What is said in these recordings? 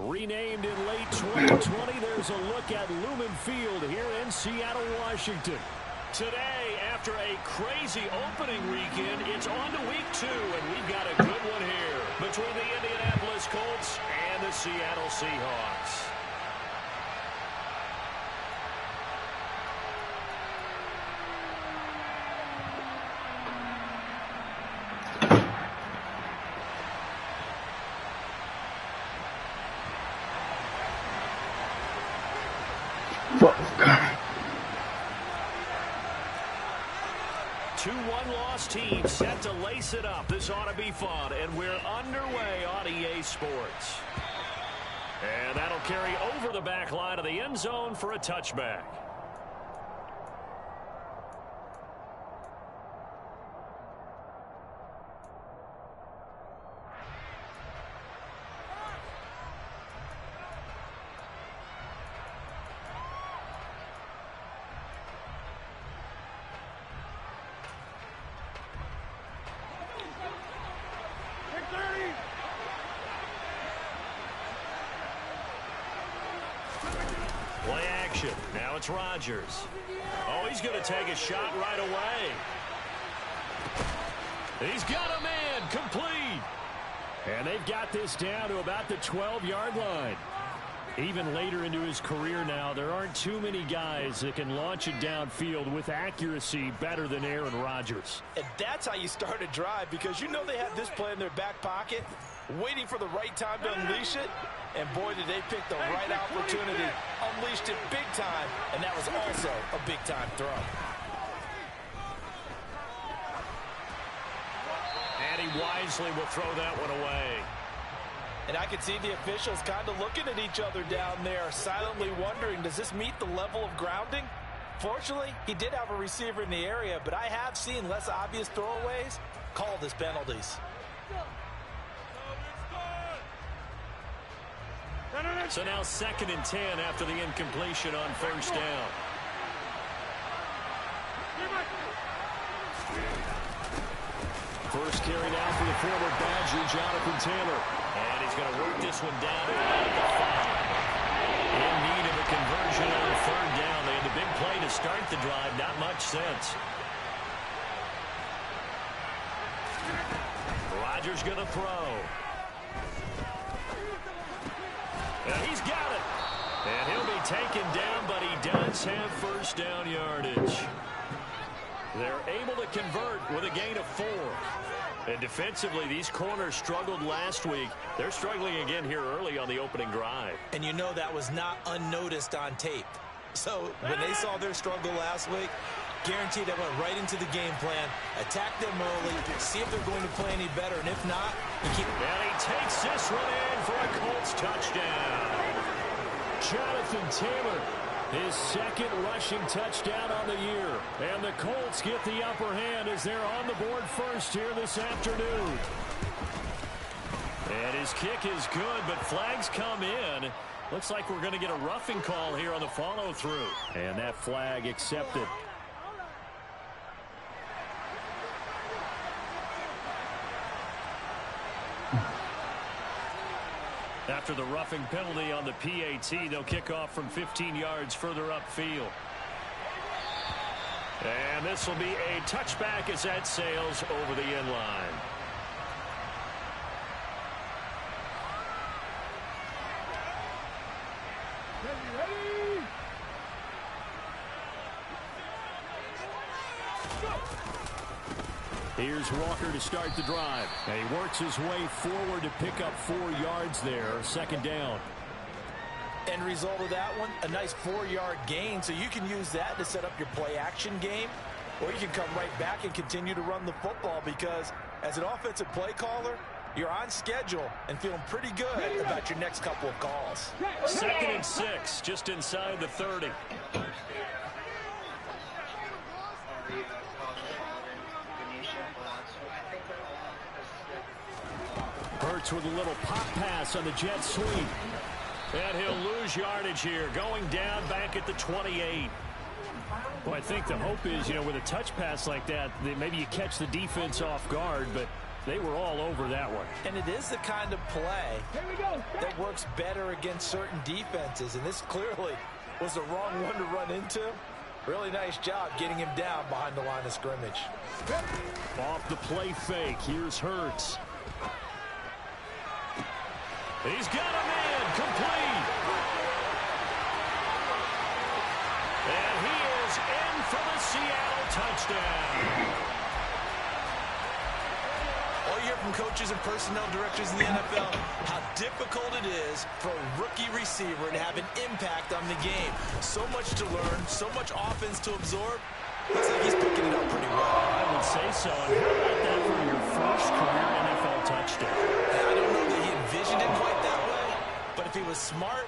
Renamed in late 2020, there's a look at Lumen Field here in Seattle, Washington. Today, after a crazy opening weekend, it's on to week 2, and we've got a good one here between the Indianapolis Colts and the Seattle Seahawks. Two one-loss teams set to lace it up. This ought to be fun, and we're underway on EA Sports. And that'll carry over the back line of the end zone for a touchback. action. Now it's Rodgers. Oh, he's going to take a shot right away. He's got a man complete. And they've got this down to about the 12-yard line. Even later into his career now, there aren't too many guys that can launch it downfield with accuracy better than Aaron Rodgers. And that's how you start a drive, because you know they have this play in their back pocket, waiting for the right time to unleash it. And boy, did they pick the right opportunity. Unleashed it big time, and that was also a big-time throw. And he wisely will throw that one away. And I could see the officials kind of looking at each other down there, silently wondering, does this meet the level of grounding? Fortunately, he did have a receiver in the area, but I have seen less obvious throwaways called as penalties. So now 2nd and 10 after the incompletion on first down. First carry now for the former Badger, Jonathan Taylor. And he's going to work this one down to about the 5. In need of a conversion on 3rd down. They had the big play to start the drive. Not much sense. Rodgers going to throw. And he's got it. And he'll be taken down, but he does have first down yardage. They're able to convert with a gain of 4. And defensively, these corners struggled last week. They're struggling again here early on the opening drive. And you know that was not unnoticed on tape. So when they saw their struggle last week, guaranteed they went right into the game plan, attack them early, see if they're going to play any better. And if not, you keep... And he takes this one in for a Colts touchdown. Jonathan Taylor, his 2nd rushing touchdown on the year. And the Colts get the upper hand as they're on the board first here this afternoon. And his kick is good, but flags come in. Looks like we're going to get a roughing call here on the follow-through. And that flag accepted. After the roughing penalty on the PAT, they'll kick off from 15 yards further upfield. And this will be a touchback as that sails over the end line. Here's Walker to start the drive. And he works his way forward to pick up 4 yards there. 2nd down. End result of that one, a nice 4-yard gain. So you can use that to set up your play-action game. Or you can come right back and continue to run the football, because as an offensive play caller, you're on schedule and feeling pretty good about your next couple of calls. 2nd and 6, just inside the 30. Hurts with a little pop pass on the jet sweep. And he'll lose yardage here, going down back at the 28. Well, I think the hope is, with a touch pass like that, maybe you catch the defense off guard, but they were all over that one. And it is the kind of play that works better against certain defenses, and this clearly was the wrong one to run into. Really nice job getting him down behind the line of scrimmage. Off the play fake, here's Hurts. He's got a man complete. And he is in for the Seattle touchdown. All you hear from coaches and personnel directors in the NFL, how difficult it is for a rookie receiver to have an impact on the game. So much to learn, so much offense to absorb. Looks like he's picking it up pretty well. I would say so. And how about that for your first career NFL touchdown? I don't know that he envisioned it quite that way, but if he was smart,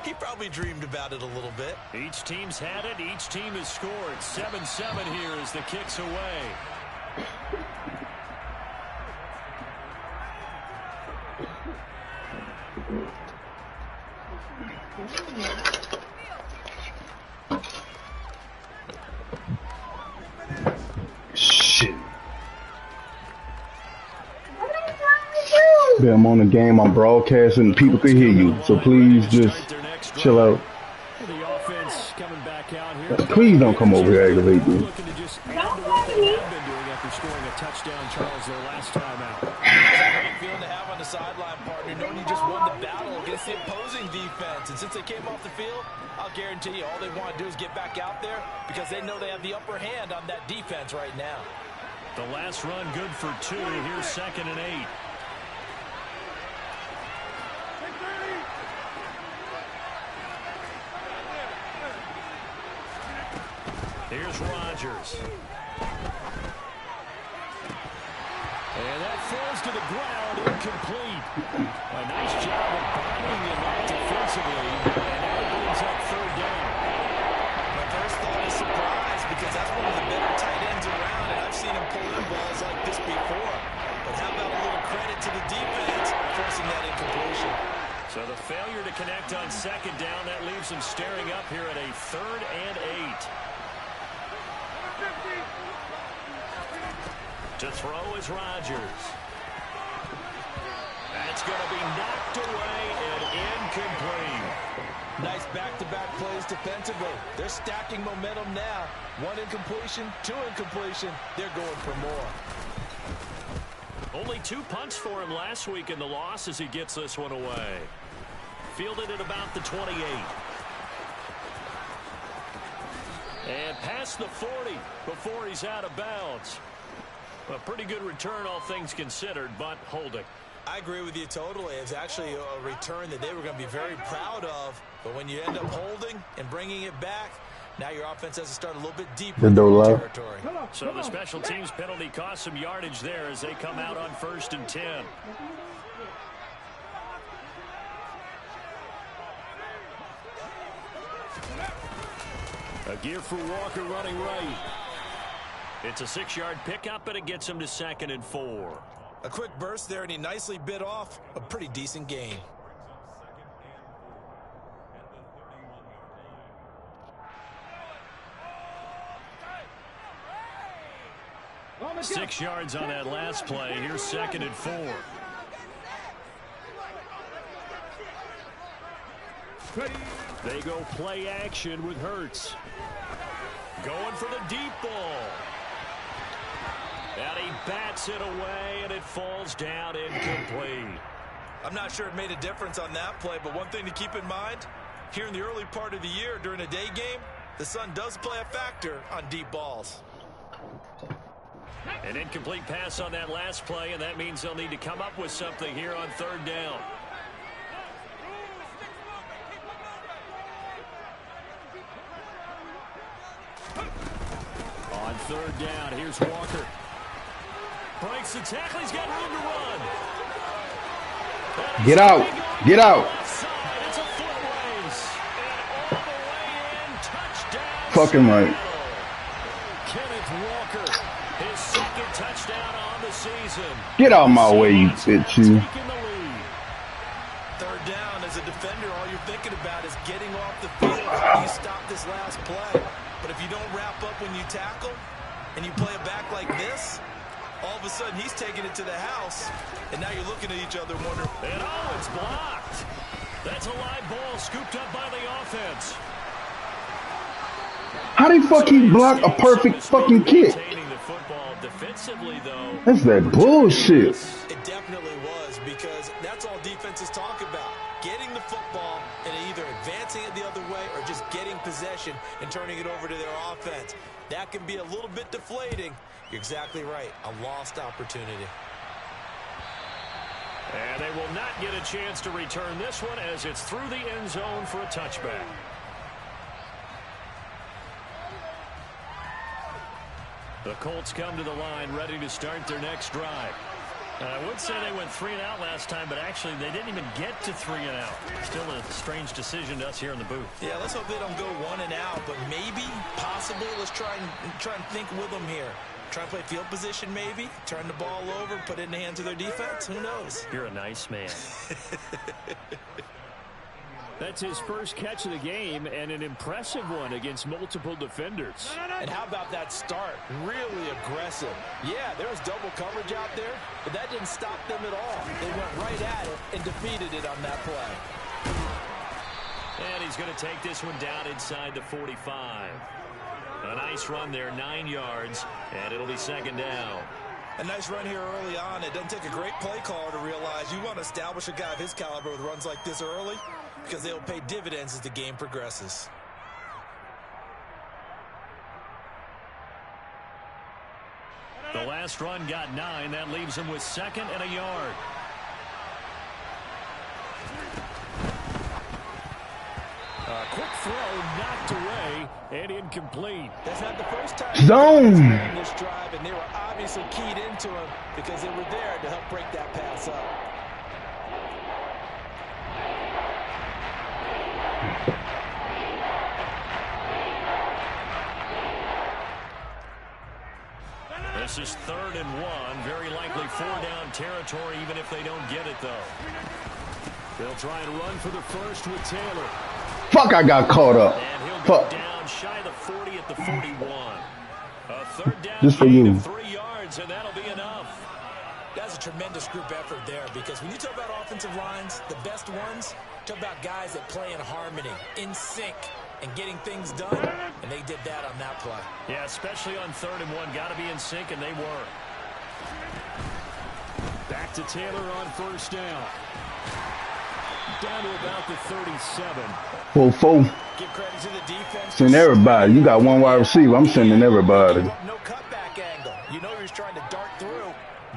he probably dreamed about it a little bit. Each team's had it. Each team has scored. 7-7 here as the kick's away. Shit. Yeah, I'm on the game. I'm broadcasting. People can hear you. So please just chill out. The offense here. Please don't come over here aggravate me. Looking to just add to what they have been doing after scoring a touchdown, Charles, their last time out. It's a great feeling to have on the sideline, partner, knowing you just won the battle against the opposing defense. And since they came off the field, I'll guarantee you all they want to do is get back out there because they know they have the upper hand on that defense right now. The last run good for 2. Here's 2nd and 8. Here's Rodgers. And that falls to the ground, incomplete. A nice job of bombing him out defensively, and now it brings up 3rd down. My first thought is surprise because that's one of the better tight ends around, and I've seen him pull in balls like this before. But how about a little credit to the defense forcing that incompletion? So the failure to connect on 2nd down, that leaves them staring up here at a 3rd and 8. To throw is Rodgers. That's going to be knocked away and incomplete. Nice back-to-back plays defensively. They're stacking momentum now. 1 incompletion, 2 incompletion. They're going for more. Only 2 punts for him last week in the loss as he gets this one away. Fielded at about the 28. And past the 40 before he's out of bounds. A pretty good return, all things considered, but holding. I agree with you totally. It's actually a return that they were going to be very proud of. But when you end up holding and bringing it back, now your offense has to start a little bit deeper in the territory. So the special teams penalty cost some yardage there as they come out on 1st and 10. A gear for Walker running right. It's a 6-yard pickup, and it gets him to 2nd and 4. A quick burst there, and he nicely bit off a pretty decent gain. Oh, 6 yards on that last play. Here's 2nd and 4. They go play action with Hurts. Going for the deep ball. And he bats it away, and it falls down incomplete. I'm not sure it made a difference on that play, but one thing to keep in mind, here in the early part of the year during a day game, the sun does play a factor on deep balls. An incomplete pass on that last play, and that means they'll need to come up with something here on 3rd down. On 3rd down, here's Walker. Breaks the tackle. He's got room to run. Get out. Get out. It's a foot race. And all the way in. Touchdown. Fucking right. Kenneth Walker. His 2nd touchdown on the season. Get out of my way, you bitch. You. 3rd down, as a defender, all you're thinking about is getting off the field. You stop this last play. But if you don't wrap up when you tackle and you play it back like this, all of a sudden he's taking it to the house, and now you're looking at each other wondering. And oh, it's blocked. That's a live ball scooped up by the offense. How the fuck he block a perfect fucking kick? The football defensively, though. That's that bullshit. It definitely was, because that's all defenses talk about. Getting the football and either advancing it the other way or just getting possession and turning it over to their offense. That can be a little bit deflating. You're exactly right. A lost opportunity. And they will not get a chance to return this one as it's through the end zone for a touchback. The Colts come to the line ready to start their next drive. I would say they went 3 and out last time, but actually they didn't even get to 3 and out. Still a strange decision to us here in the booth. Yeah, let's hope they don't go 1 and out, but maybe, possibly, let's try and think with them here. Try and play field position maybe, turn the ball over, put it in the hands of their defense. Who knows? You're a nice man. That's his first catch of the game, and an impressive one against multiple defenders. And how about that start? Really aggressive. Yeah, there was double coverage out there, but that didn't stop them at all. They went right at it and defeated it on that play. And he's going to take this one down inside the 45. A nice run there, 9 yards, and it'll be second down. A nice run here early on. It doesn't take a great play caller to realize you want to establish a guy of his caliber with runs like this early because they'll pay dividends as the game progresses. The last run got 9. That leaves him with 2nd and a yard. A quick throw knocked away and incomplete. That's not the first time zone in this drive, and they were obviously keyed into him because they were there to help break that pass up. This is 3rd and 1. Very likely 4-down territory, even if they don't get it, though. They'll try and run for the first with Taylor. Fuck, I got caught up. And he'll Fuck. go down shy of the 40 at the 41. A 3rd down Just for gain you. of 3 yards, and that'll be enough. That's a tremendous group effort there because when you talk about offensive lines, the best ones, talk about guys that play in harmony, in sync, and getting things done, and they did that on that play. Yeah, especially on 3rd and 1. Got to be in sync, and they were. Back to Taylor on 1st down. Down to about the 37. 4-4. Give credit to the defense. Send everybody. You got one wide receiver. I'm sending everybody. No cutback angle. You know he's trying to dart through.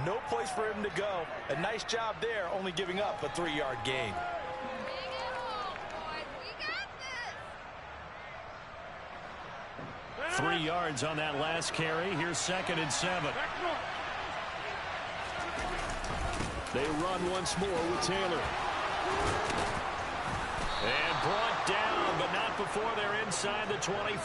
No place for him to go. A nice job there, only giving up a 3-yard gain. Three yards on that last carry. Here's 2nd and 7. They run once more with Taylor. And brought down, but not before they're inside the 25.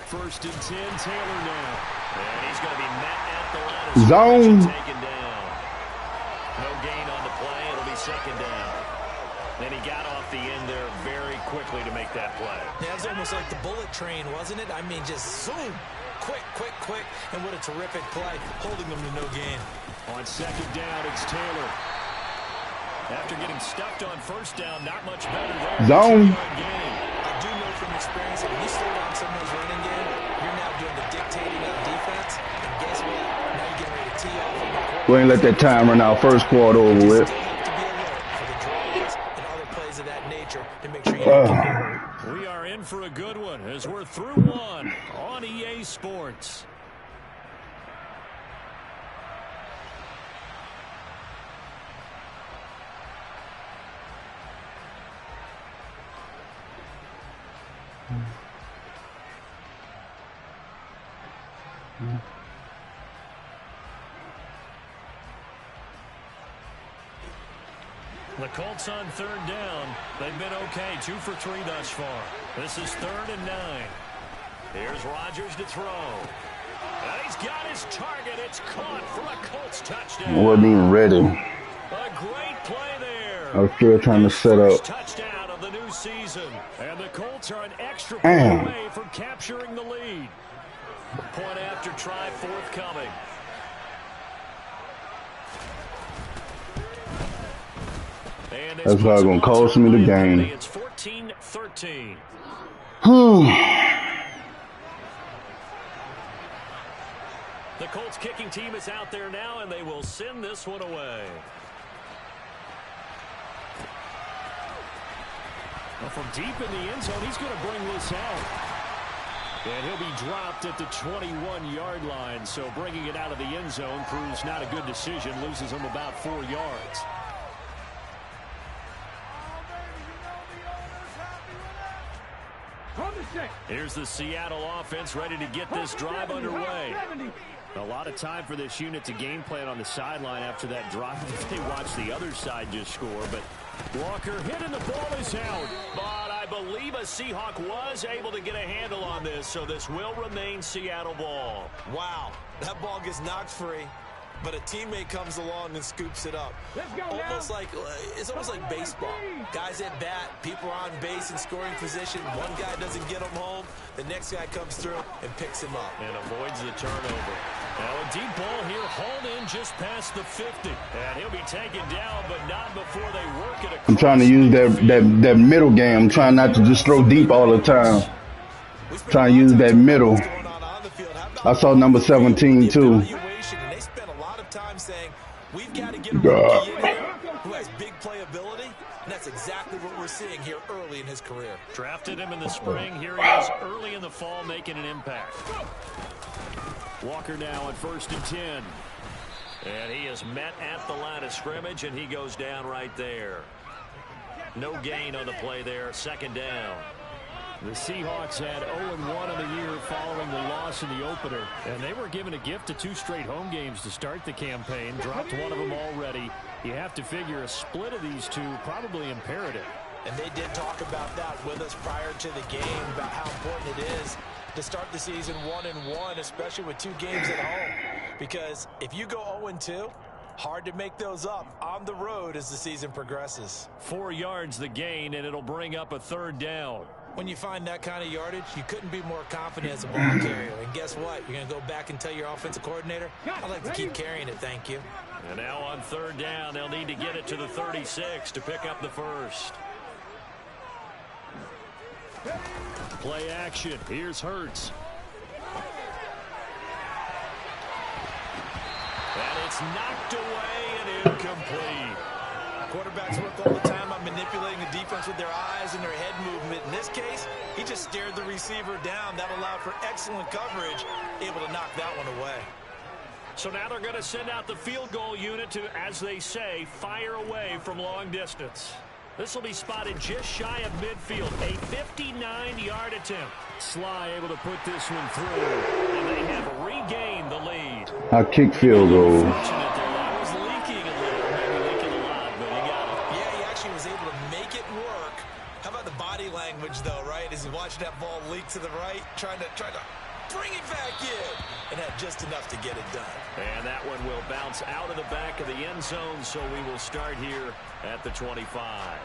First and 10, Taylor now. And he's going to be met at the line. Zone. Taken down. No gain on the play. It'll be 2nd down. And he got off the end there very quickly to make that play. Yeah, it was almost like the bullet train, wasn't it? I mean, just zoom. Quick, quick, quick. And what a terrific play, holding them to no gain. On 2nd down, it's Taylor. After getting stuffed on 1st down, not much better there. Zone. I do know from experience that when you slow down someone's running game, you're now doing the dictating of defense. And guess what? Now you're getting ready to tee off on the quarterback. We ain't let that time run out. First quarter over with. We are in for a good one as we're through one on EA Sports. The Colts on 3rd down. They've been okay. 2 for 3 thus far. This is 3rd and 9. Here's Rodgers to throw. And he's got his target. It's caught for a Colts touchdown. I wasn't even ready. A great play there. I was still trying to set up. Touchdown of the new season. And the Colts are an extra point away from capturing the lead. Point after try forthcoming. That's probably going to cost me the game. It's 14-13. The Colts kicking team is out there now, and they will send this one away. Well, from deep in the end zone, he's going to bring this out. And he'll be dropped at the 21-yard line, so bringing it out of the end zone proves not a good decision, loses him about 4 yards. Here's the Seattle offense ready to get this drive underway. A lot of time for this unit to game plan on the sideline after that drive. They watch the other side just score, but Walker hit and the ball is out. But I believe a Seahawk was able to get a handle on this, so this will remain Seattle ball. Wow, that ball gets knocked free. but a teammate comes along and scoops it up. It's almost like baseball. Guys at bat, people are on base in scoring position. One guy doesn't get him home. The next guy comes through and picks him up. And avoids the turnover. Now a deep ball here, hauled in just past the 50. And he'll be taken down, but not before they work it across. I'm trying to use that middle game. I'm trying not to just throw deep all the time. Trying to use that middle. I saw number 17 too. They spent a lot of time saying, we've got to get a rookie in here who has big playability, and that's exactly what we're seeing here early in his career. Drafted him in the spring. Here he is early in the fall making an impact. Walker now at 1st and 10. And he is met at the line of scrimmage, and he goes down right there. No gain on the play there. 2nd down. The Seahawks had 0-1 on the year following the loss in the opener. And they were given a gift of 2 straight home games to start the campaign. Dropped one of them already. You have to figure a split of these two probably imperative. And they did talk about that with us prior to the game, about how important it is to start the season 1-1, especially with 2 games at home. Because if you go 0-2, hard to make those up on the road as the season progresses. 4 yards the gain, and it'll bring up a 3rd down. When you find that kind of yardage, you couldn't be more confident as a ball carrier. And guess what? You're going to go back and tell your offensive coordinator, I'd like to keep carrying it, thank you. And now on 3rd down, they'll need to get it to the 36 to pick up the 1st. Play action. Here's Hurts. And it's knocked away and incomplete. Quarterbacks work all the time on manipulating the defense with their eyes and their head movement. In this case, he just stared the receiver down. That allowed for excellent coverage, able to knock that one away. So now they're going to send out the field goal unit to, as they say, fire away from long distance. This will be spotted just shy of midfield. A 59-yard attempt. Sly able to put this one through, and they have regained the lead. I kick field goal. That was leaking a little, maybe leaking a lot, but he got it. Yeah, he actually was able to make it work. How about the body language, though, right? As he watched that ball leak to the right, trying to bring it back in, and had just enough to get it done. And that one will bounce out of the back of the end zone, so we will start here at the 25.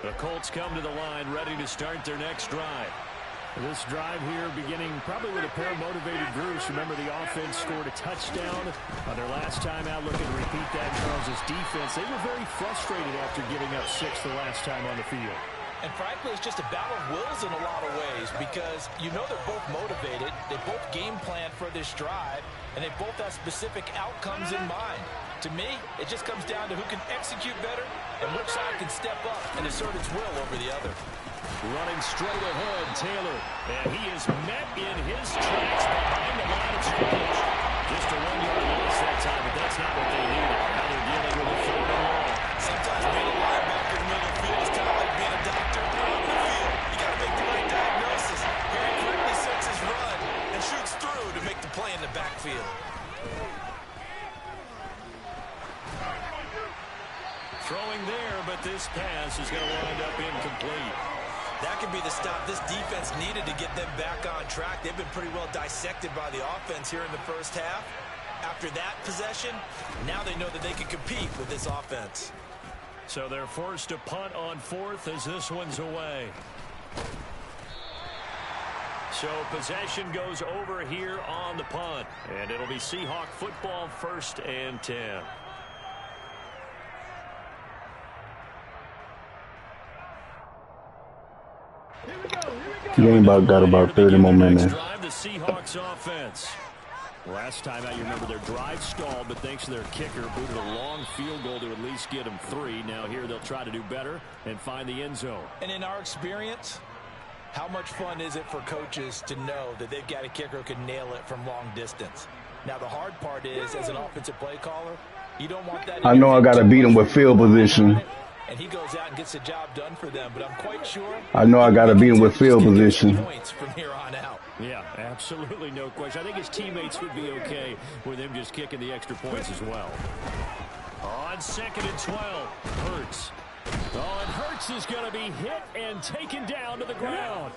The Colts come to the line, ready to start their next drive. This drive here beginning probably with a pair of motivated groups. Remember, the offense scored a touchdown on their last time out. Looking to repeat that in Charles' defense. They were very frustrated after giving up 6 the last time on the field. And frankly, it's just a battle of wills in a lot of ways, because you know they're both motivated. They both game plan for this drive, and they both have specific outcomes in mind. To me, it just comes down to who can execute better and which side can step up and assert its will over the other. Running straight ahead, Taylor. And he is met in his tracks behind the line of scrimmage. Just a 1-yard loss that time, but that's not what they needed. Now they're dealing with a 4th and long. Sometimes being a linebacker in the middle of the field is kind of like being a doctor on the field. You got to make the right diagnosis. Here he quickly sets his run and shoots through to make the play in the backfield. Throwing there, but this pass is going to wind up incomplete. That could be the stop this defense needed to get them back on track. They've been pretty well dissected by the offense here in the first half. After that possession, now they know that they can compete with this offense. So they're forced to punt on 4th as this one's away. So possession goes over here on the punt. And it'll be Seahawk football, 1st and 10. Game got about 30 more minutes. The Seahawks offense. Last time out, you remember their drive stalled, but thanks to their kicker, booted a long field goal to at least get them 3. Now here they'll try to do better and find the end zone. And in our experience, how much fun is it for coaches to know that they've got a kicker who can nail it from long distance? Now the hard part is, as an offensive play caller, you don't want that. I know I got to beat him with field position. And he goes out and gets the job done for them, but I'm quite sure. I know I got to beat him with field position. Points from here on out. Yeah, absolutely no question. I think his teammates would be okay with him just kicking the extra points as well. On 2nd and 12, Hurts. Oh, and Hurts is going to be hit and taken down to the ground.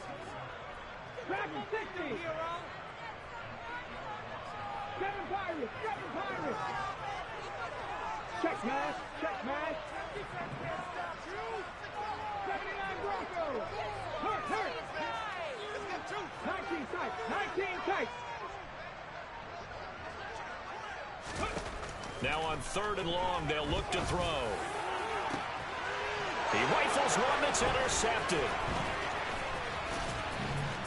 Check match, check match. 79 Broncos. Hurt. 19 tight, 19 tight. Now on 3rd and long, they'll look to throw. He rifles one that's intercepted.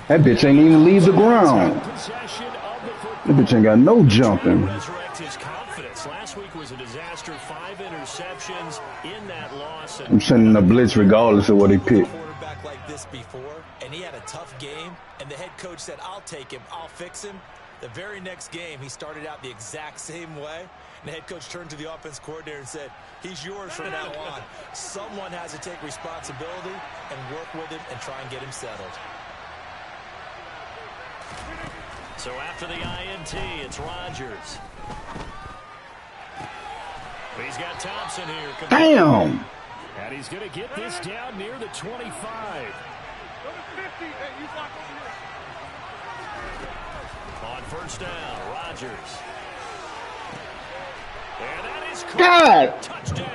That bitch ain't even leave the ground. That bitch ain't got no jumping. Resurrect his confidence. Last week was a disaster. 5 interceptions in that loss. I'm sending a blitz regardless of what he picked. Quarterback like this before, and he had a tough game, and the head coach said, "I'll take him. I'll fix him." The very next game, he started out the exact same way. And the head coach turned to the offense coordinator and said, "He's yours from now on." Someone has to take responsibility and work with him and try and get him settled. So after the INT, it's Rodgers. He's got Thompson here. Damn! And he's going to get this down near the 25. On 1st down, Rodgers. And that is God! Touchdown!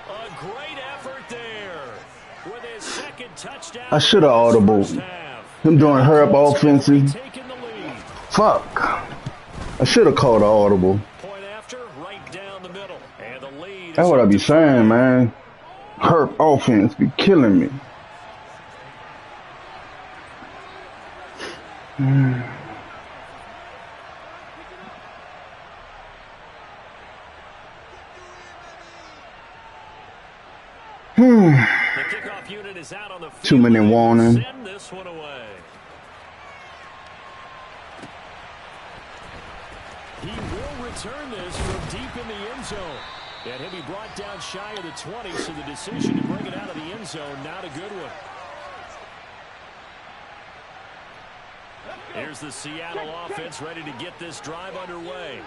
A great effort there. With his 2nd touchdown. I should have audible. Him doing her up offensive. Fuck. I should have called an audible. Point after, right down the middle. And the lead. That's what I be saying, man. Herp offense be killing me. The kickoff unit is out on the field. 2-minute warning. Send this one away. He will return this from deep in the end zone. And he'll be brought down shy of the 20, so the decision to bring it out of the end zone, not a good one. Here's the Seattle offense ready to get this drive underway.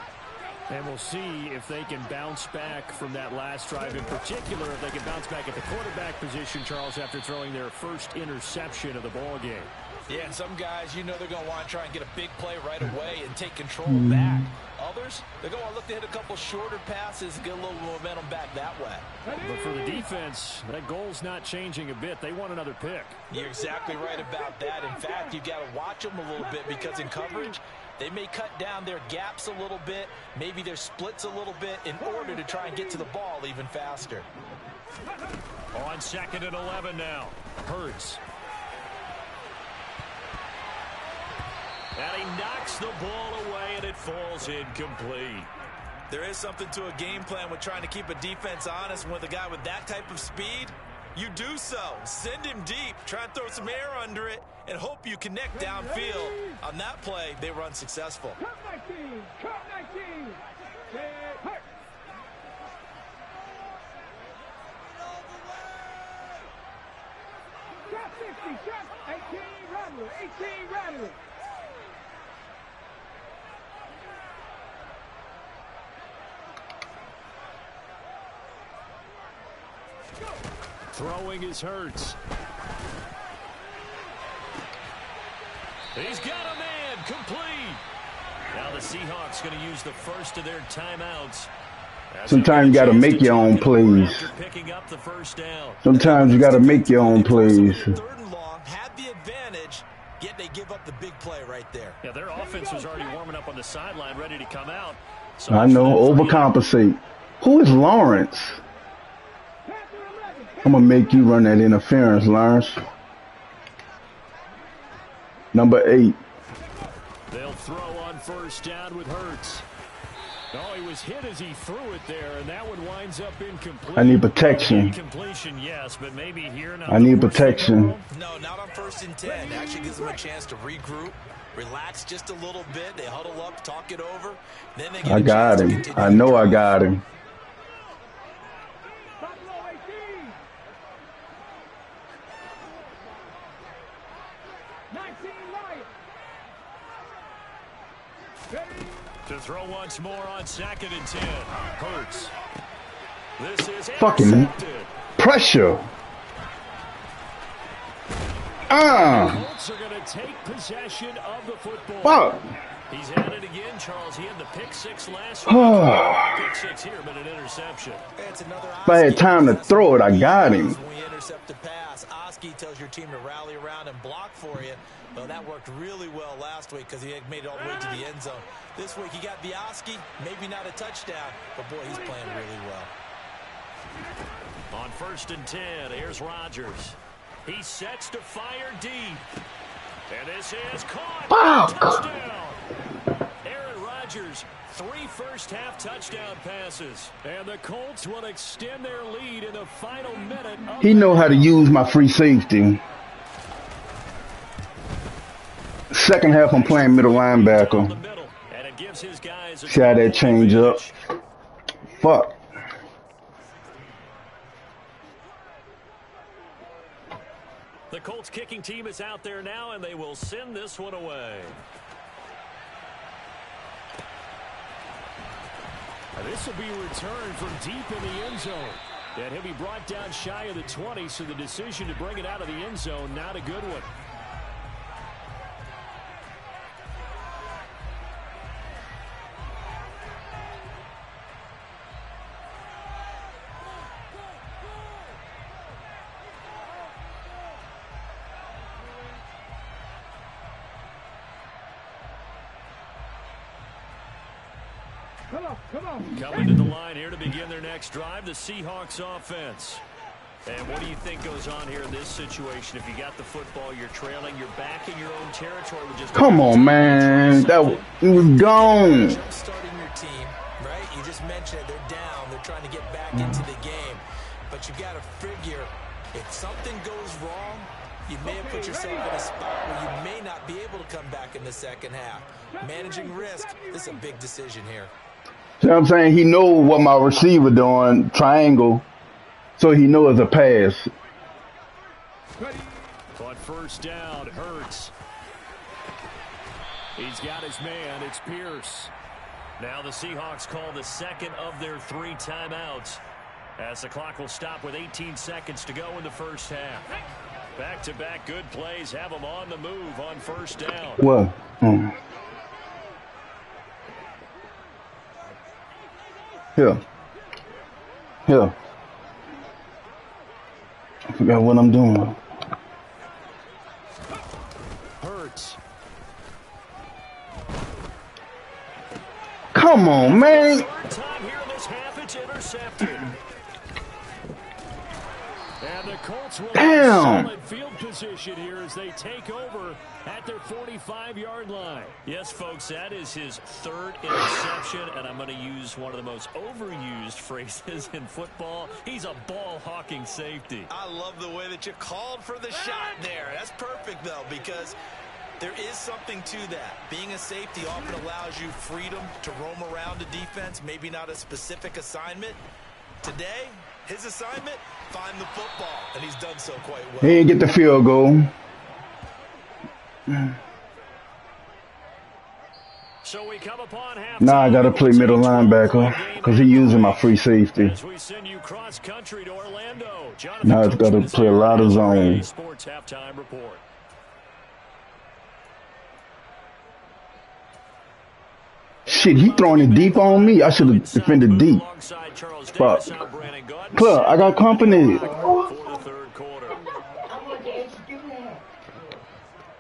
And we'll see if they can bounce back from that last drive, in particular if they can bounce back at the quarterback position, Charles, after throwing their first interception of the ball game. Yeah, and some guys, you know they're going to want to try and get a big play right away and take control back. Others, they're going to look to hit a couple shorter passes and get a little momentum back that way. But for the defense, that goal's not changing a bit. They want another pick. You're exactly right about that. In fact, you've got to watch them a little bit because in coverage, they may cut down their gaps a little bit, maybe their splits a little bit in order to try and get to the ball even faster. On 2nd and 11 now, Hurts. And he knocks the ball away, and it falls incomplete. There is something to a game plan with trying to keep a defense honest. And with a guy with that type of speed, you do so. Send him deep. Try and throw some air under it and hope you connect downfield. On that play, they were unsuccessful. Cut 19. Cut 19. Hurt. Shot 60. Shot 18. Rattler. 18. Rattler. Throwing his Hurts. He's got a man, complete. Now the Seahawks going to use the first of their timeouts. Sometimes you got to make your own plays. Picking up the first down. Sometimes you got to make your own plays. 3rd and long, had the advantage, yet they give up the big play right there. Yeah, their offense was already warming up on the sideline, ready to come out. So I know, overcompensate. Who is Lawrence? I'm going to make you run that interference, Lawrence. Number 8. They'll throw on 1st down with Hurts. Oh, he was hit as he threw it there, and that one winds up incomplete. I need protection. Incompletion, yes, but maybe here not. I need protection. No, not on 1st and 10. Actually gives them a chance to regroup, relax just a little bit. They huddle up, talk it over. Then they get I got him. I know I got him. To throw once more on 2nd and 10. Hurts. This is fucking pressure. Colts are going to take possession of the football. Fuck. He's at it again, Charles. He had the pick 6 last week. Pick 6 here, but an interception. If I had time to throw it, I got him. When we intercept a pass, Oski tells your team to rally around and block for you. Well, that worked really well last week because he had made it all the way to the end zone. This week he got the Oski, maybe not a touchdown, but boy, he's playing really well. On 1st and 10, here's Rodgers. He sets to fire deep. And this is caught. Touchdown. Aaron Rodgers, 3 first-half touchdown passes. And the Colts will extend their lead in the final minute. He know how to use my free safety. Second half, I'm playing middle linebacker. See how that change up. Fuck. The Colts kicking team is out there now, and they will send this one away. This will be returned from deep in the end zone. And he'll be brought down shy of the 20, so the decision to bring it out of the end zone, not a good one. Come on. Coming to the line here to begin their next drive, the Seahawks offense. And what do you think goes on here in this situation? If you got the football, you're trailing, you're back in your own territory. Come on, man. That was gone. Starting your team, right? You just mentioned it. They're down. They're trying to get back into the game. But you got to figure, if something goes wrong, you may have put yourself in a spot where you may not be able to come back in the second half. Managing risk, this is a big decision here. See what I'm saying? He know what my receiver doing, triangle, so he knows it's a pass. On 1st down, Hurts. He's got his man. It's Pierce. Now the Seahawks call the second of their 3 timeouts, as the clock will stop with 18 seconds to go in the first half. Back-to-back good plays have them on the move on 1st down. What? Here. I forgot what I'm doing. Hurts. Come on, man. Third time here in this half, it's intercepted. And the Colts will have solid field position here as they take over at their 45-yard line. Yes, folks, that is his 3rd interception, and I'm going to use one of the most overused phrases in football. He's a ball-hawking safety. I love the way that you called for the shot there. That's perfect, though, because there is something to that. Being a safety often allows you freedom to roam around a defense, maybe not a specific assignment. Today, his assignment, find the football, and he's done so quite well. He didn't get the field goal. So we come upon half. Now I got to play middle linebacker because he's using my free safety. As we send you cross country to Orlando. Now it's got to play a lot of zone. Sports halftime report. Shit, he throwing it deep on me. I should have defended deep. Fuck. Club, I got company.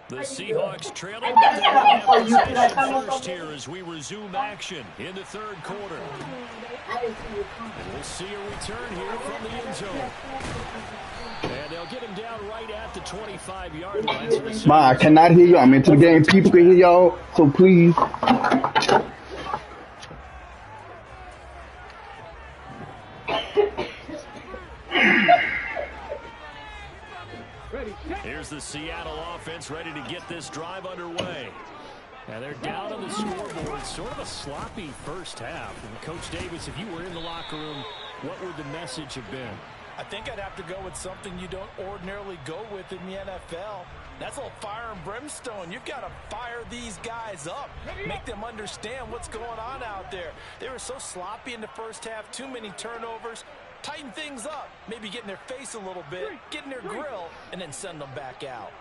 The Seahawks trailing, but they have possession first here as we resume action in the 3rd quarter. And we'll see a return here from the end zone. And they'll get him down right at the 25-yard line. Ma, I cannot hear you. I'm into the game. People can hear y'all, so please. Here's the Seattle offense ready to get this drive underway. And they're down on the scoreboard. Sort of a sloppy first half. And Coach Davis, if you were in the locker room, what would the message have been? I think I'd have to go with something you don't ordinarily go with in the NFL. That's a little fire and brimstone. You've got to fire these guys up. Make them understand what's going on out there. They were so sloppy in the first half. Too many turnovers. Tighten things up. Maybe get in their face a little bit. Get in their grill. And then send them back out.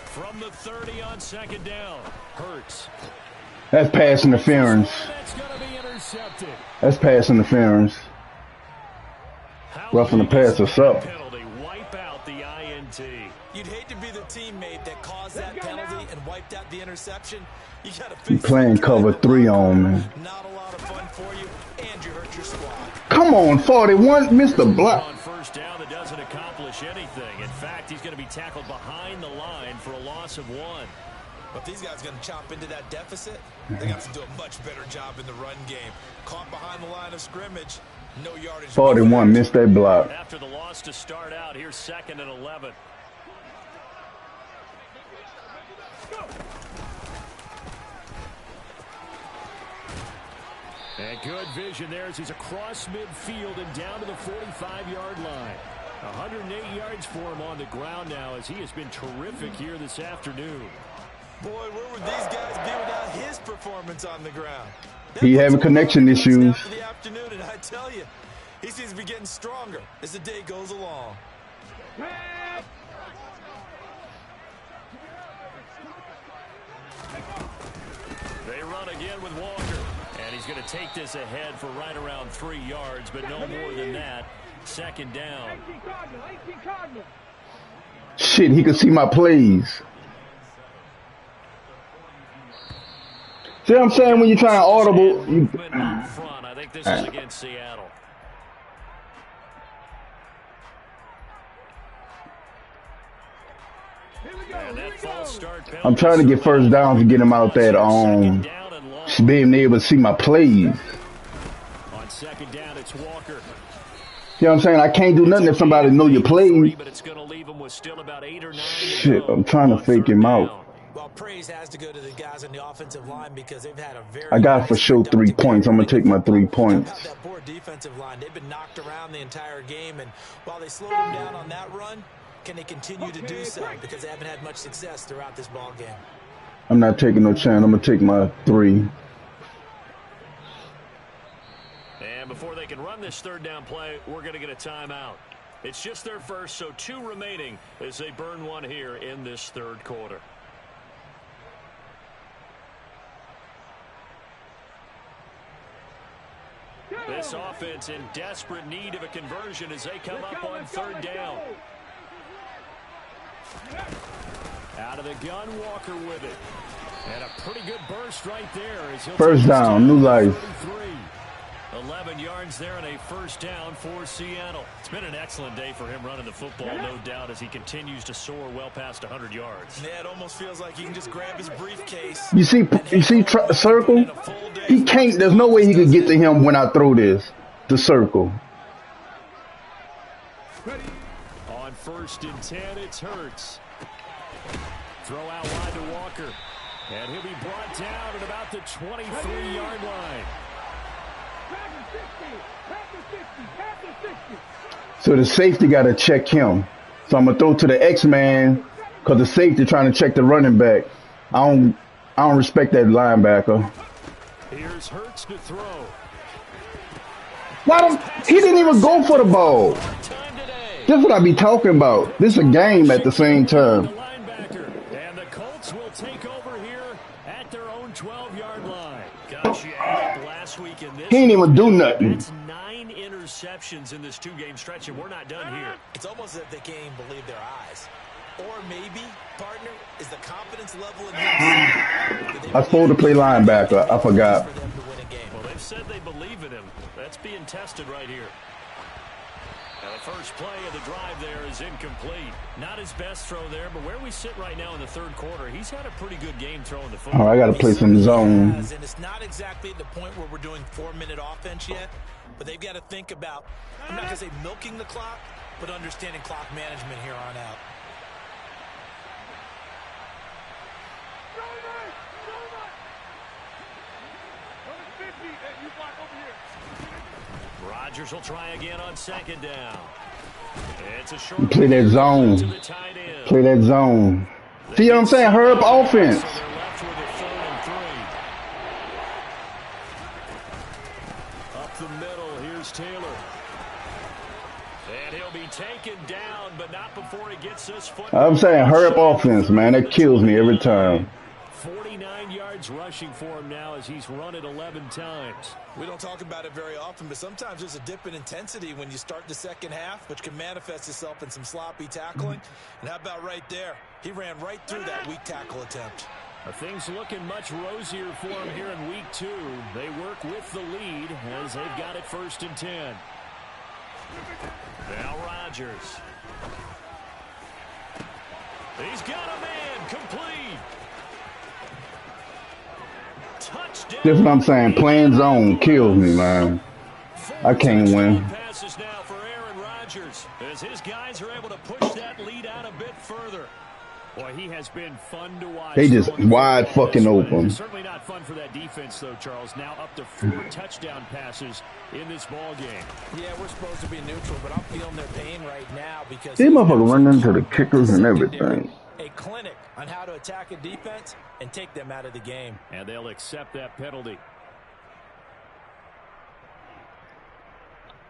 From the 30 on second down. Hurts. That's pass interference. That's going to be intercepted. That's pass interference. Roughing the passer up. Penalty. Wipe out the INT. You'd hate to be the teammate that caused that penalty and wiped out the interception. You got to You playing cover 3 on me. Not a lot of fun for you, and you hurt your squad. Come on, 41, missed the block. On first down, that doesn't accomplish anything. In fact, he's going to be tackled behind the line for a loss of 1. But these guys are going to chop into that deficit. They got to do a much better job in the run game. Caught behind the line of scrimmage. No yardage. 41, missed that block. After the loss to start out, here's 2nd and 11. And good vision there as he's across midfield and down to the 45-yard line. 108 yards for him on the ground now as he has been terrific here this afternoon. Boy, where would these guys be without his performance on the ground? He having connection issues. For the afternoon, and I tell you, he seems to be getting stronger as the day goes along. They run again with Walker. And he's going to take this ahead for right around 3 yards, but no more than that. 2nd down. Shit, he could see my plays. See what I'm saying? When you're trying to audible, you... front. I think this is against Seattle. I'm trying to get first down to get him out that being able to see my plays. On 2nd down, it's Walker. You know what I'm saying? I can't do nothing if somebody know your plays. But it's going to leave him with still about 8 or 9 Shit, I'm trying to fake him out. Well, praise has to go to the guys on the offensive line because they've had a very I got for sure 3 points. I'm gonna take my 3 points. That poor defensive line, they've been knocked around the entire game, and while they slowed them down on that run, can they continue to do so? Because they haven't had much success throughout this ball game. I'm not taking no chance. I'm gonna take my 3. And before they can run this 3rd down play, we're going to get a timeout. It's just their first, so 2 remaining as they burn 1 here in this 3rd quarter. This offense in desperate need of a conversion as they come up on 3rd down. Out of the gun, Walker with it. And a pretty good burst right there. As he'll first down, new life. 11 yards there and a first down for Seattle. It's been an excellent day for him running the football, no doubt, as he continues to soar well past 100 yards. Yeah, it almost feels like he can just grab his briefcase. You see circle? He can't. There's no way he could get to him when I throw this. The circle. On 1st and 10, it's Hurts. Throw out wide to Walker. And he'll be brought down at about the 23-yard line. So the safety got to check him. So I'm gonna throw to the X-Man because the safety trying to check the running back. I don't respect that linebacker. Here's Hurts to throw. He didn't even go for the ball. That's what I be talking about. This is a game at the same time. And the Colts will take over here at their own 12-yard line. Gosh, you added up last week in this. He ain't even do nothing. That's 9 interceptions in this 2-game stretch, and we're not done here. It's almost as if they can't even believe their eyes. Or maybe, partner, is the confidence level in him. I supposed to play linebacker. I forgot. Well, they've said they believe in him. That's being tested right here. Now, the first play of the drive there is incomplete. Not his best throw there, but where we sit right now in the 3rd quarter, he's had a pretty good game throwing the football. All right, I got to play some zone. And it's not exactly the point where we're doing 4-minute offense yet, but they've got to think about, I'm not going to say milking the clock, but understanding clock management here on out. Rodgers will try again on second down. It's a short Play that zone. to the tight end. Play that zone. See what I'm saying? Hurry up offense. So they're left with a 3rd and 3. Up the middle, here's Taylor. And he'll be taken down, but not before he gets this foot. I'm saying hurry up offense, man. That kills me every time. 49 yards rushing for him now as he's run it 11 times. We don't talk about it very often, but sometimes there's a dip in intensity when you start the second half, which can manifest itself in some sloppy tackling. And how about right there? He ran right through that weak tackle attempt. Things looking much rosier for him here in week 2. They work with the lead as they've got it 1st and 10. Now Rodgers. He's got a man complete. Touchdown. That's what I'm saying. Playing zone kills me, man. I can't win. Passes now for Aaron Rodgers as his guys are able to push that lead out a bit further. Boy, he has been fun to watch. They just wide fucking open. Certainly not fun for that defense, though, Charles. Now up to 4 touchdown passes in this ball game. Yeah, we're supposed to be neutral, but I'm feeling their pain right now because These motherfuckers run into the kickers and everything. A clinic on how to attack a defense and take them out of the game. And they'll accept that penalty.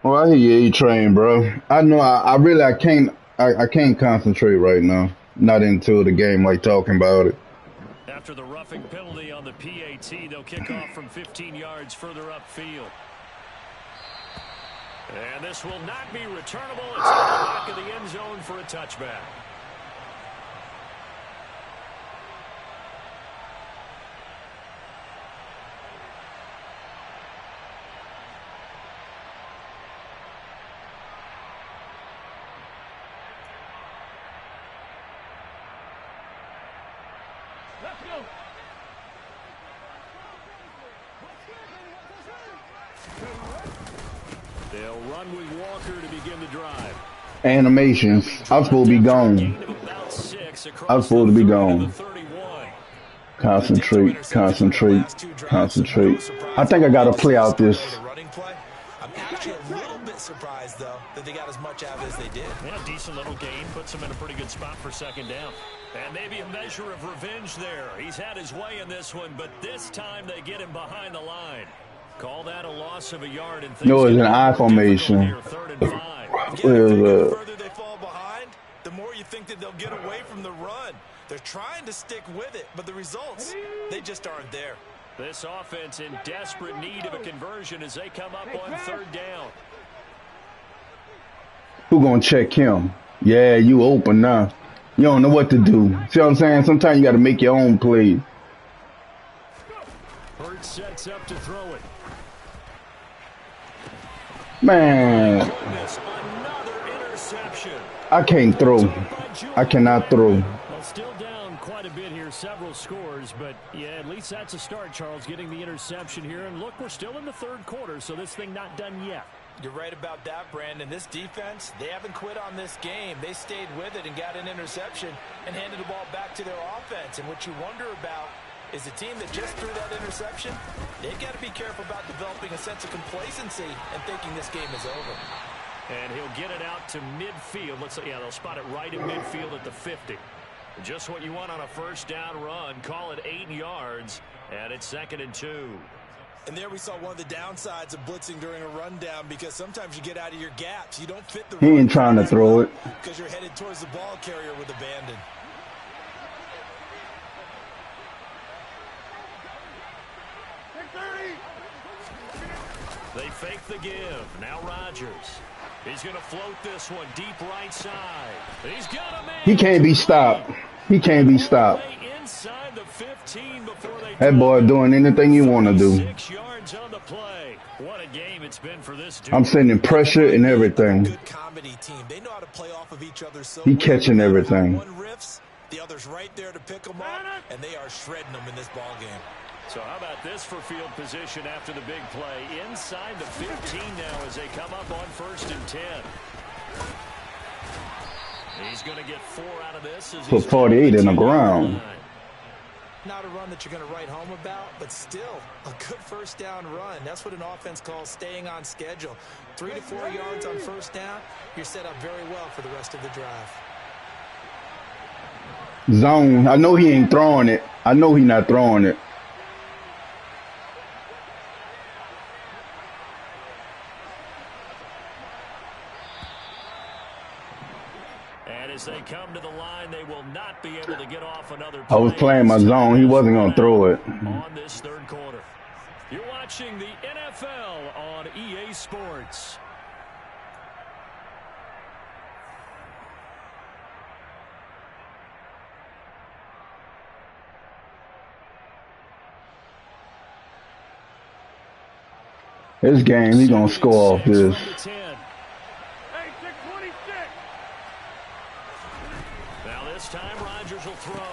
Well, I hear you, A-Train, bro. I know I can't concentrate right now. Not into the game like talking about it. After the roughing penalty on the PAT, they'll kick off from 15 yards further upfield. And this will not be returnable. It's on the back of the end zone for a touchback. Let's go. They'll run with Walker to begin the drive. Animations. I'm supposed to be gone. I'm supposed to be gone. Concentrate, concentrate, concentrate. I think I got to play out this. I'm actually a little bit surprised, though, that they got as much out as they did. Yeah, decent little gain. Puts him in a pretty good spot for second down. And maybe a measure of revenge there. He's had his way in this one, but this time they get him behind the line. Call that a loss of a yard. And No, it's an I formation. Here, 3rd and 5. The further they fall behind, the more you think that they'll get away from the run. They're trying to stick with it, but the results, they just aren't there. This offense in desperate need of a conversion as they come up on 3rd down. Who gonna check him? Yeah, you open now. You don't know what to do. See what I'm saying? Sometimes you got to make your own plays. Hurts sets up to throw it. Man, Goodness, another interception. I can't throw. I cannot throw. Well, still down quite a bit here, several scores, but yeah, at least that's a start, Charles, getting the interception here. And look, we're still in the 3rd quarter, so this thing not done yet. You're right about that, Brandon. This defense, they haven't quit on this game. They stayed with it and got an interception and handed the ball back to their offense. And what you wonder about is the team that just threw that interception, they've got to be careful about developing a sense of complacency and thinking this game is over. And he'll get it out to midfield. Yeah, they'll spot it right in midfield at the 50. Just what you want on a 1st down run. Call it 8 yards, and it's 2nd and 2. And there we saw one of the downsides of blitzing during a rundown because sometimes you get out of your gaps. You don't fit the He ain't trying to throw it. because you're headed towards the ball carrier with abandon. They fake the give. Now Rodgers. He's going to float this one deep right side. He's got a man. He can't be stopped. He can't be stopped. Inside the 15 before they That boy doing anything you want to do. 6 yards on the play. What a game it's been for this dude. I'm sending pressure and everything. Good comedy team. They know how to play off of each other so He catching everything. One riffs, the other's right there to pick them up, and they are shredding them in this ball game. So how about this for field position after the big play? Inside the 15 now as they come up on 1st and 10. He's going to get 4 out of this. As Put 48 in the ground. Not a run that you're going to write home about, but still a good first down run. That's what an offense calls staying on schedule. 3 to 4 yards on first down, you're set up very well for the rest of the drive. Zone. I know he ain't throwing it. I know he not throwing it. And as they come to the line, they will not be able to get off another I was playing my zone. He wasn't going to throw it. On this third quarter. You're watching the NFL on EA Sports. This game, he going to score off this. Time Rodgers will throw.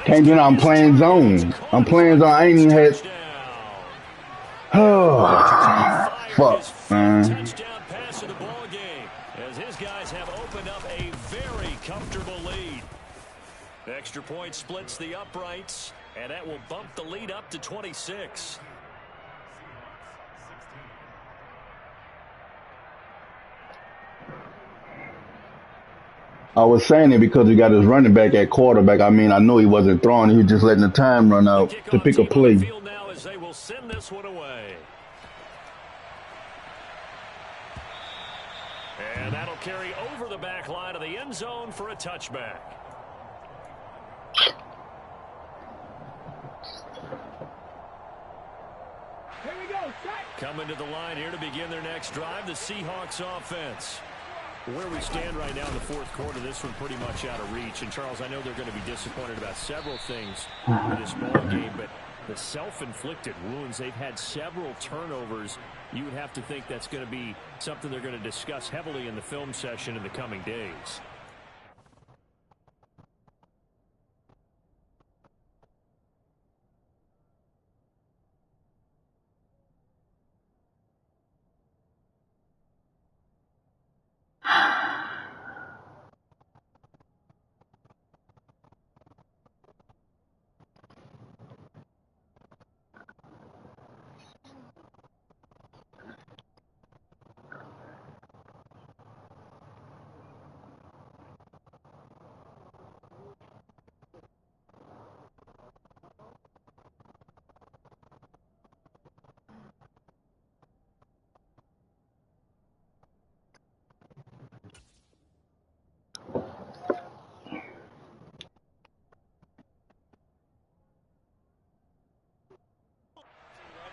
Can't do that. I'm playing zone. I'm playing zone. I ain't even had. Oh, fuck, man. Touchdown pass of the ball game as his guys have opened up a very comfortable lead. Extra point splits the uprights, and that will bump the lead up to 26. I was saying it because he got his running back at quarterback. I mean, I know he wasn't throwing. He was just letting the time run out to pick a play. Now as they will send this one away. And that'll carry over the back line of the end zone for a touchback. Here we go, set. Coming to the line here to begin their next drive, the Seahawks offense. Where we stand right now in the fourth quarter, this one pretty much out of reach. And, Charles, I know they're going to be disappointed about several things in this ball game, but the self-inflicted wounds, they've had several turnovers. You would have to think that's going to be something they're going to discuss heavily in the film session in the coming days.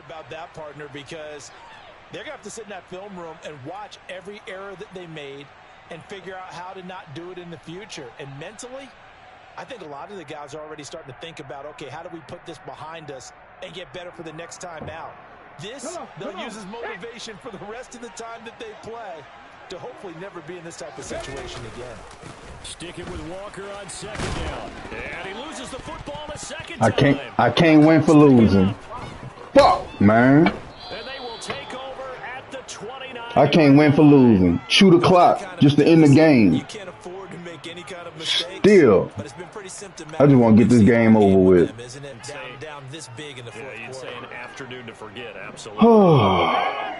About that, partner, because they're going to have to sit in that film room and watch every error that they made and figure out how to not do it in the future. And mentally, I think a lot of the guys are already starting to think about, okay, how do we put this behind us and get better for the next time out? This, they'll use as motivation for the rest of the time that they play to hopefully never be in this type of situation again. Sticking with Walker on second down. And he loses the football a second time. I can't win for losing. Fuck, man. And they will take over at the 29. I can't win for losing. Shoot a clock just to end the game. You can't afford to make any kind of mistakes. Still, but it's been pretty I just want to get this game over with. Isn't it? Down this big in the fourth you'd quarter. say an afternoon to forget, absolutely.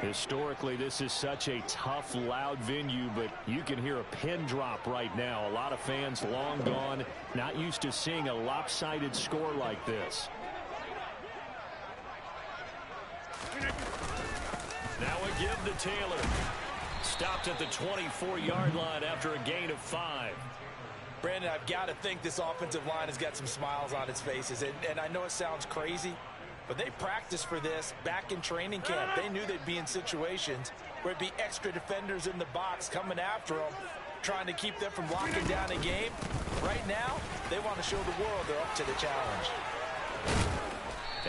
Historically, this is such a tough, loud venue, but you can hear a pin drop right now. A lot of fans long gone, not used to seeing a lopsided score like this. Now a give to Taylor. Stopped at the 24-yard line after a gain of 5. Brandon, I've got to think this offensive line has got some smiles on its faces. And I know it sounds crazy, but they practiced for this back in training camp. They knew they'd be in situations where it'd be extra defenders in the box coming after them, trying to keep them from locking down a game. Right now, they want to show the world they're up to the challenge.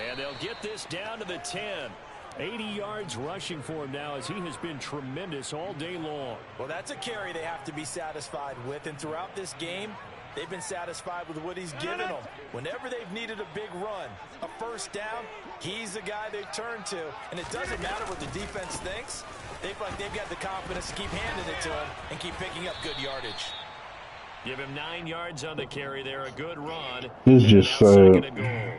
And they'll get this down to the 10. 80 yards rushing for him now as he has been tremendous all day long. Well, that's a carry they have to be satisfied with. And throughout this game, they've been satisfied with what he's given them. Whenever they've needed a big run, a first down, he's the guy they've turned to. And it doesn't matter what the defense thinks. They feel like they've got the confidence to keep handing it to him and keep picking up good yardage. Give him 9 yards on the carry there. A good run. This is just Now second and goal.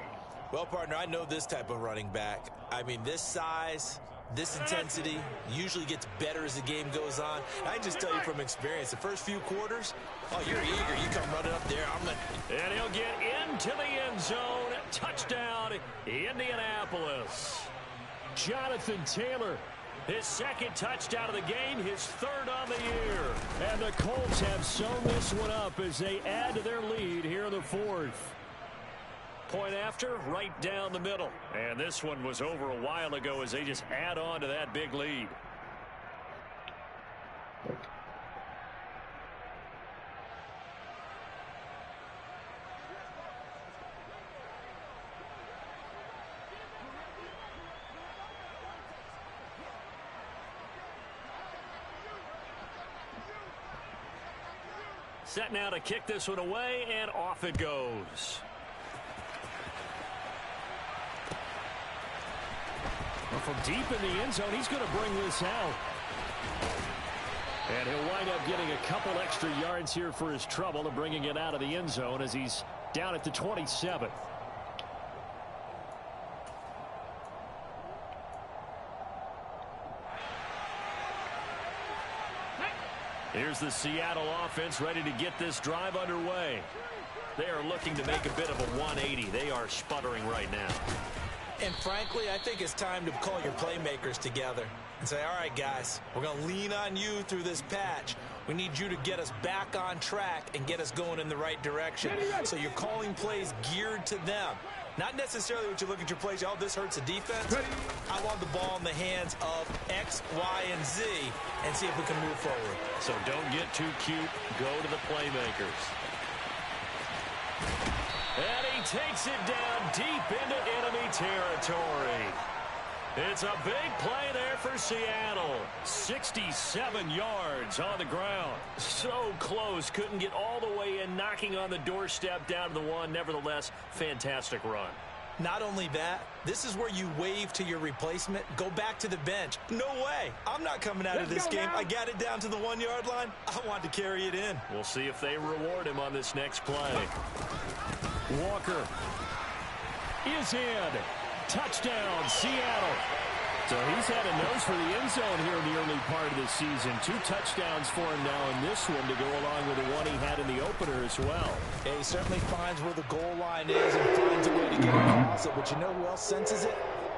Well, partner, I know this type of running back. I mean, this size, this intensity usually gets better as the game goes on. I can just tell you from experience, the first few quarters, oh, you're eager. You come running up there. And he'll get into the end zone. Touchdown, Indianapolis. Jonathan Taylor, his second touchdown of the game, his third on the year. And the Colts have sewn this one up as they add to their lead here in the fourth. Point after, right down the middle. And this one was over a while ago as they just add on to that big lead. Set now to kick this one away, and off it goes. Well, from deep in the end zone, he's going to bring this out. And he'll wind up getting a couple extra yards here for his trouble and bringing it out of the end zone as he's down at the 27. Here's the Seattle offense ready to get this drive underway. They are looking to make a bit of a 180. They are sputtering right now. And frankly, I think it's time to call your playmakers together and say, all right, guys, we're going to lean on you through this patch. We need you to get us back on track and get us going in the right direction. So you're calling plays geared to them. Not necessarily what you look at your plays, oh, this hurts the defense. I want the ball in the hands of X, Y, and Z and see if we can move forward. So don't get too cute. Go to the playmakers. And he takes it down deep into enemy territory. It's a big play there for Seattle. 67 yards on the ground. So close. Couldn't get all the way in, knocking on the doorstep down to the one. Nevertheless, fantastic run. Not only that, this is where you wave to your replacement. Go back to the bench. No way. I'm not coming out of this game. I got it down to the 1 yard line. I want to carry it in. We'll see if they reward him on this next play. Walker is in. Touchdown, Seattle. So he's had a nose for the end zone here in the early part of the season. 2 touchdowns for him now in this one to go along with the one he had in the opener as well. Yeah, he certainly finds where the goal line is and finds a way to get across it. But you know who else senses it?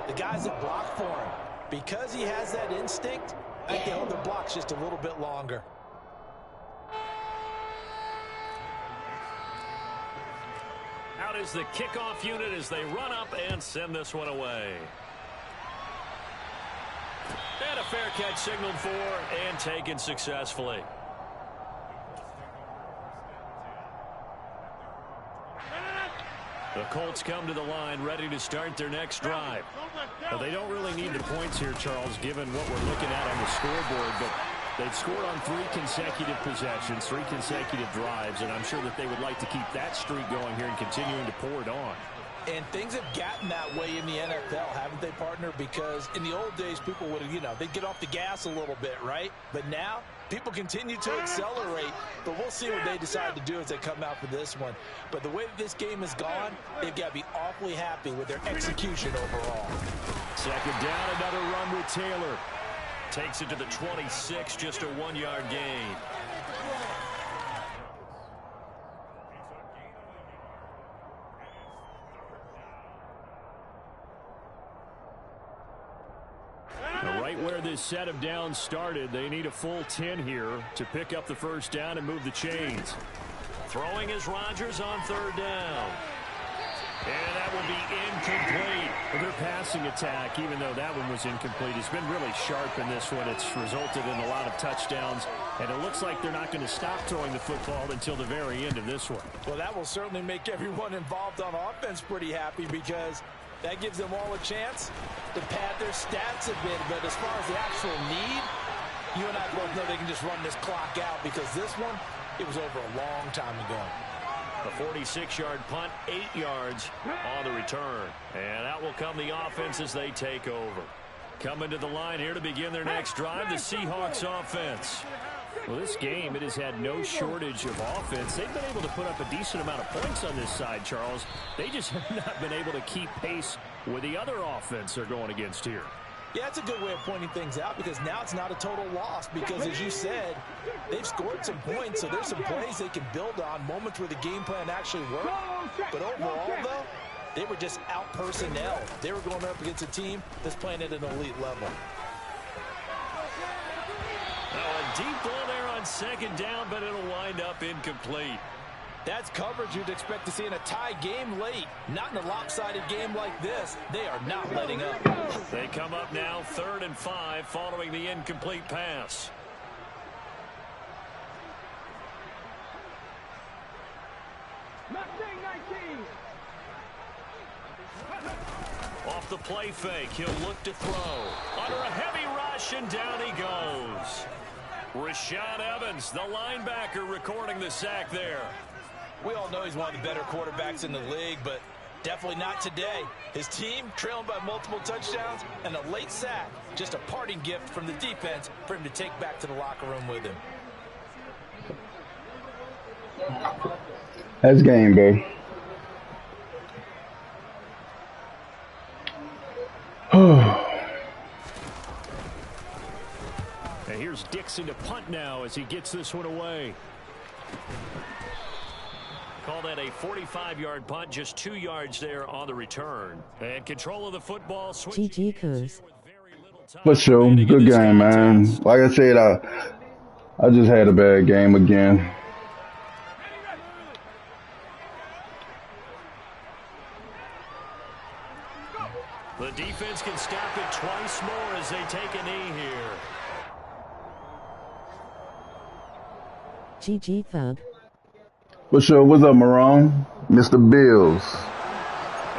The guys that block for him. Because he has that instinct, I think they hold their blocks just a little bit longer. Out is the kickoff unit as they run up and send this one away. And a fair catch signaled for and taken successfully. The Colts come to the line ready to start their next drive. Now, they don't really need the points here, Charles, given what we're looking at on the scoreboard, but they've scored on 3 consecutive possessions, 3 consecutive drives, and I'm sure that they would like to keep that streak going here and continuing to pour it on. And things have gotten that way in the NFL, haven't they, partner? Because in the old days, people would have, they'd get off the gas a little bit, right? But now, people continue to accelerate, but we'll see what they decide to do as they come out for this one. But the way that this game has gone, they've got to be awfully happy with their execution overall. Second down, another run with Taylor. Takes it to the 26, just a 1 yard gain. Right where this set of downs started, they need a full 10 here to pick up the first down and move the chains. Throwing is Rodgers on third down. And that will be incomplete. Their passing attack, even though that one was incomplete, has been really sharp in this one. It's resulted in a lot of touchdowns, and it looks like they're not going to stop throwing the football until the very end of this one. Well, that will certainly make everyone involved on offense pretty happy because that gives them all a chance to pad their stats a bit. But as far as the actual need, you and I both know they can just run this clock out because this one, it was over a long time ago. A 46-yard punt, 8 yards on the return. And that will come the offense as they take over. Coming to the line here to begin their next drive, the Seahawks offense. Well, this game, it has had no shortage of offense. They've been able to put up a decent amount of points on this side, Charles. They just have not been able to keep pace with the other offense they're going against here. Yeah, it's a good way of pointing things out because now it's not a total loss because, as you said, they've scored some points, so there's some plays they can build on, moments where the game plan actually worked. But overall, though, they were just out-personnel. They were going up against a team that's playing at an elite level. A deep ball there on second down, but it'll wind up incomplete. That's coverage you'd expect to see in a tie game late. Not in a lopsided game like this. They are not letting up. They come up now 3rd and 5 following the incomplete pass. Off the play fake, he'll look to throw. Under a heavy rush, and down he goes. Rashad Evans, the linebacker, recording the sack there. We all know he's one of the better quarterbacks in the league, but definitely not today. His team trailing by multiple touchdowns and a late sack. Just a parting gift from the defense for him to take back to the locker room with him. That's game, babe. And here's Dixon to punt now as he gets this one away. Call that a 45-yard punt, just 2 yards there on the return. And control of the football. GG Coos. For sure. Good game, man. Like I said, I just had a bad game again. The defense can stop it twice more as they take a knee here. GG Thug. For sure. What's up, Marone? Mr. Bills.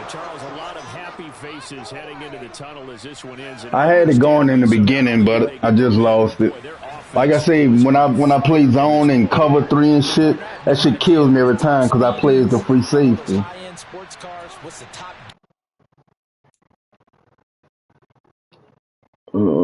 Charles, a lot of happy faces heading into the tunnel as this one ends. I had it going in the beginning, but I just lost it. Like I say, when I play zone and cover 3 and shit, that shit kills me every time because I play as the free safety. High-end sports cars, what's the top